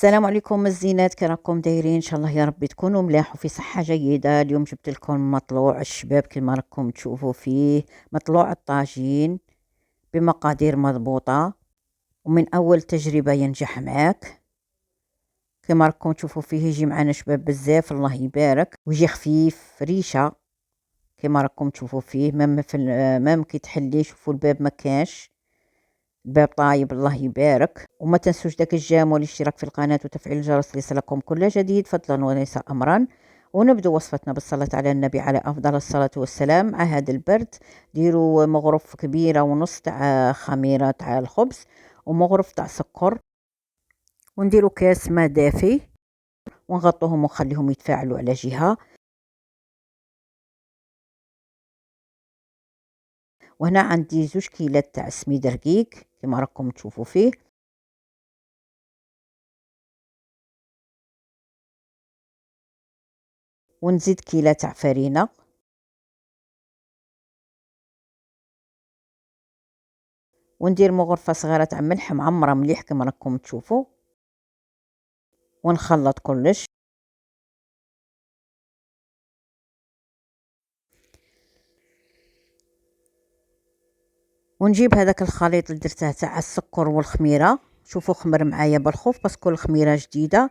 السلام عليكم الزينات، كي راكم دايرين؟ ان شاء الله يا ربي تكونوا ملاح وفي صحة جيدة. اليوم جبت لكم مطلوع الشباب كما راكم تشوفوا فيه، مطلوع الطاجين بمقادير مضبوطة ومن اول تجربة ينجح معاك. كما راكم تشوفوا فيه يجي معنا شباب بزاف، الله يبارك، ويجي خفيف ريشة كما راكم تشوفوا فيه. مام كي تحلي شوفوا الباب ما كاش، الباب طايب الله يبارك. وما تنسوش داك الجيم والاشتراك في القناة وتفعيل الجرس ليصلكم كل جديد فضلا وليس أمرا. ونبدأ وصفتنا بالصلاة على النبي عليه أفضل الصلاة والسلام. مع هذا البرد ديروا مغرف كبيرة ونص تاع خميرة تاع الخبز ومغرف تاع سكر، ونديروا كاس ماء دافي ونغطوهم ونخليهم يتفاعلوا على جهة. وهنا عندي 2 كيلات تاع سميد رقيق كما راكم تشوفوا فيه، ونزيد كيلة تاع فرينة، وندير مغرفة صغيرة تاع ملح معمرة مليح كما راكم تشوفوا، ونخلط كلش. ونجيب هذاك الخليط اللي درته تاع السكر والخميرة، شوفوا خمر معايا بالخوف باسكو الخميرة جديدة،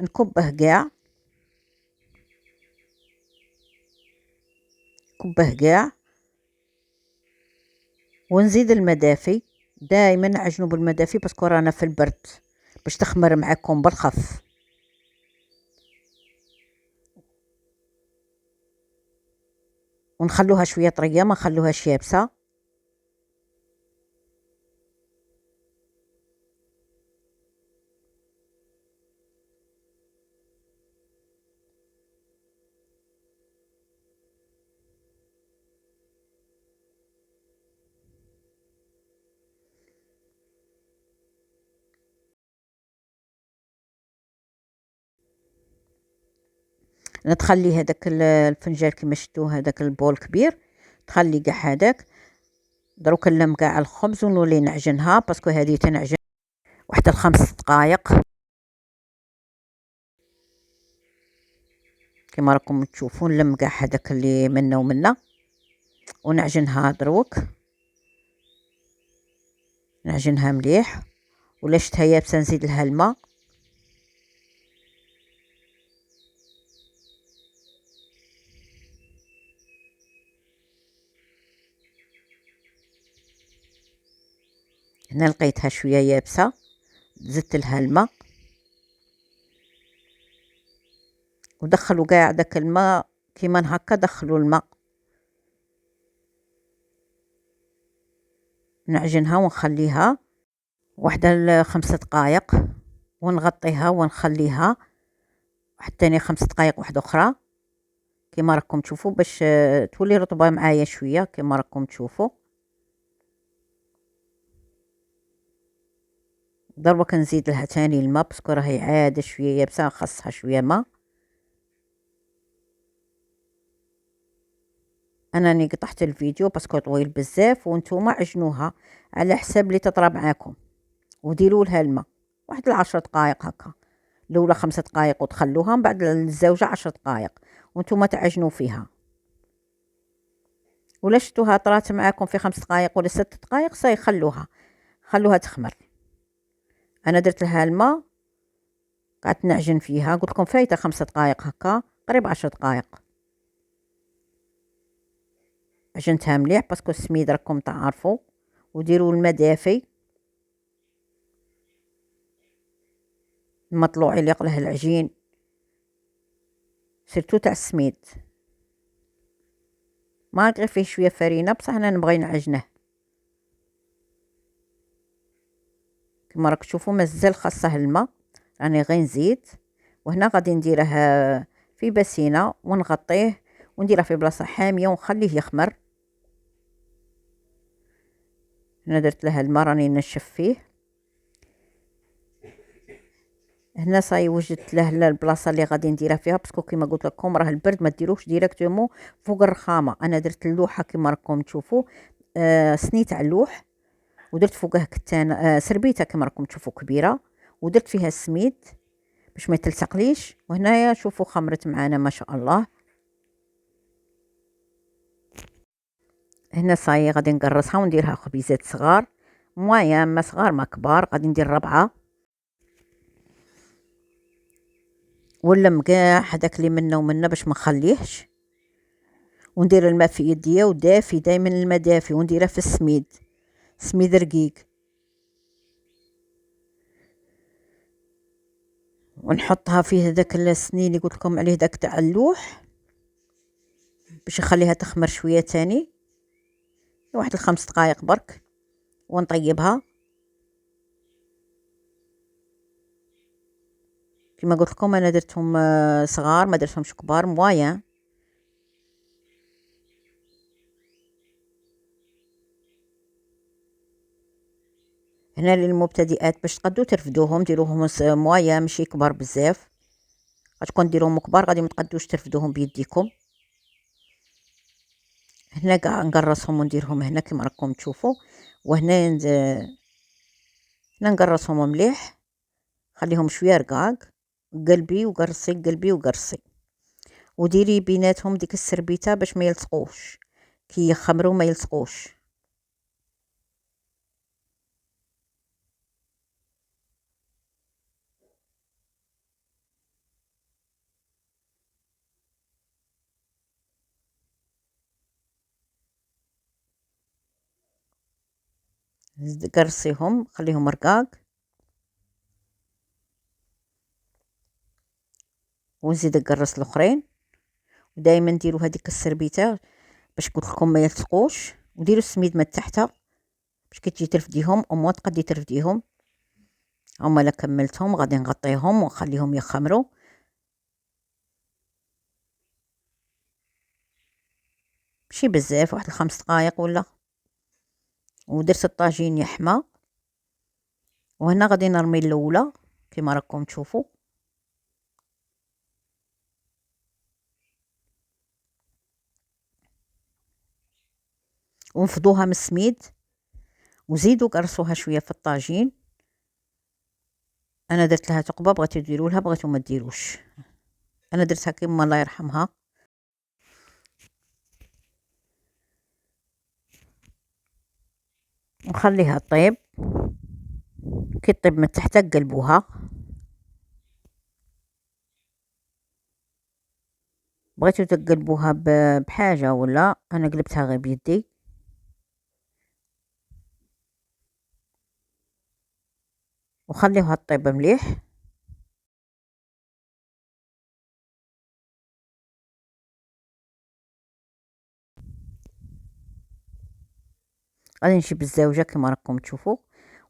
نكبه كاع كبه كاع، ونزيد المدافي. دائما نعجنوا بالمدافي باسكو رانا في البرد باش تخمر معاكم بالخف. ونخلوها شويه طريه، ما نخلوهاش يابسه. تخلي هذاك الفنجان كيما شفتوه، هذاك البول كبير، تخلي كاع هذاك. دروك نلم كاع الخبز ونولي نعجنها باسكو هذه تنعجن واحد 5 دقائق كما راكم تشوفون. نلم كاع هذاك اللي منا ومنا ونعجنها دروك، نعجنها مليح. ولا شتها يابسه نزيد لها الماء. هنا لقيتها شويه يابسه، زدت لها الماء ودخلوا كاع داك الماء كيما هكا، دخلوا الماء. نعجنها ونخليها واحدة 5 دقائق ونغطيها ونخليها واحد تاني 5 دقائق واحدة أخرى كما راكم تشوفوا، باش تولي رطبة معايا شوية كما راكم تشوفوا. ضربة كنزيد لها تاني الماء باسكو راهي عادة شوية يابسة، خاصها شوية ماء. انا راني قطعت الفيديو باسكو طويل بزاف، وانتوما عجنوها على حساب اللي تطرى معاكم، وديروا لها الماء واحد 10 دقائق هكا، الاولى 5 دقائق وتخلوها، من بعد الزوجة 10 دقائق وانتوما تعجنوا فيها. ولا شفتوها طرات معاكم في 5 دقائق ولا 6 دقائق صاي خلوها تخمر. انا درت لها الماء قعدت نعجن فيها، قلت لكم فايته 5 دقائق هكا، قريب 10 دقائق. عجنتها مليح باسكو السميد راكم تعرفوا. وديروا الماء دافي، المطلوع يليق له العجين سيرتو تاع السميد. ما غير فيه شويه فرينه بصح انا نبغي نعجنه كما راك تشوفوا. مازال خاصه الماء، راني غير نزيد. وهنا غادي نديره في باسينه ونغطيه ونديره في بلاصه حاميه ونخليه يخمر. هنا درت له الماء راني نشف فيه. هنا صاي وجدت له البلاصه اللي غادي نديرها فيها باسكو كيما قلت لكم راه البرد ما ديروش ديريكتومون فوق الرخامه. انا درت اللوحه كيما راكم تشوفوا، سنيت على اللوح ودرت فوقه كتان، سربيته كيما راكم تشوفوا كبيره، ودرت فيها السميد باش ما يتلصقليش. وهنايا شوفوا خمرت معانا ما شاء الله. هنا صاي غادي نقرصها ونديرها خبيزات صغار، مويا ما صغار ما كبار. غادي ندير 4 ونلم كاع هداك اللي منا ومنا باش ما نخليهش. وندير الماء في يديا ودافي، دايما الماء دافي، ونديرها في السميد، سميد رقيق، ونحطها فيه هذاك السنين اللي قلت لكم عليه داك تاع اللوح باش نخليها تخمر شويه تاني، واحد 5 دقائق برك، ونطيبها. كما قلت لكم انا درتهم صغار، ما درتهمش كبار، موايا. هنا للمبتدئات باش تقدو ترفدوهم ديروهم موايا ماشي كبار بزاف، غتكون ديروهم كبار غادي متقدوش ترفدوهم بيديكم. هنا كاع نقرصهم ونديرهم هنا كما راكم تشوفوا. وهنا هنا نقرصهم مليح، خليهم شويه رقاق، قلبي وقرصي قلبي وقرصي، وديري بيناتهم ديك السربيته باش ما يلصقوش، كي يخمروا ما يلصقوش. قرصيهم خليهم رقاق، ونزيد نقرص الاخرين. ودائما ديروا هذيك السربيته باش قلت لكم ما يلصقوش، وديروا السميد من تحت باش كي تجي ترفديهم او ما تقدي ترفديهم. هما لا كملتهم غادي نغطيهم ونخليهم يخمروا. ماشي بزاف، واحد 5 دقائق ولا. ودرت الطاجين يحمى، وهنا غادي نرمي الاولى كما راكم تشوفوا. ونفضوها من السميد وزيدوا قرصوها شويه في الطاجين. انا درت لها تقبه، بغيتو ديروا لها، بغيتو ما ديروش. انا درتها كيما الله يرحمها. نخليها طيب، كي طيب من تحت قلبوها. بغيتو تقلبوها بحاجه ولا، انا قلبتها غير بيدي. وخليوها طيب مليح. غادي نجيب الزاوجه كما راكم تشوفوا،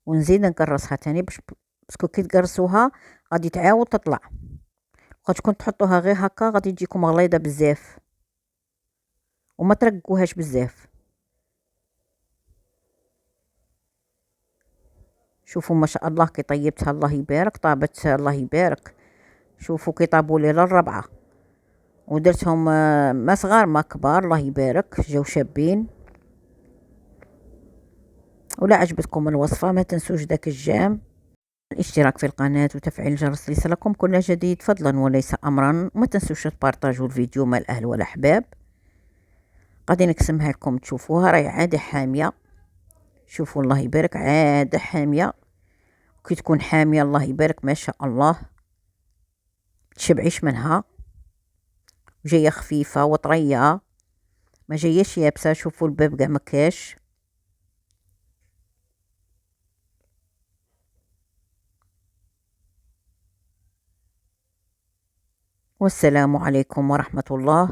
ونزيد نقرصها تاني باش باسكو كي تقرصوها غادي تعاود تطلع، وغتكون تحطوها غير هكا غادي تجيكم غليظه بزاف، وما ترقوهاش بزاف. شوفوا ما شاء الله كي طيبتها الله يبارك، طابت الله يبارك. شوفوا كي طابوا لي للربعه، ودرتهم ما صغار ما كبار، الله يبارك جاو شابين. ولا عجبتكم الوصفه ما تنسوش داك الجام، الاشتراك في القناة وتفعيل الجرس ليصلكم كل جديد فضلا وليس أمرا. وما تنسوش تبارطاجوا الفيديو مع الأهل والأحباب. غادي نقسمها لكم تشوفوها، راهي عادة حامية. شوفوا الله يبارك، عادة حامية، كي تكون حامية الله يبارك ما شاء الله تشبعيش منها. جاية خفيفة وطرية، ما جايش يابسة. شوفوا الباب قاع مكاش. والسلام عليكم ورحمة الله.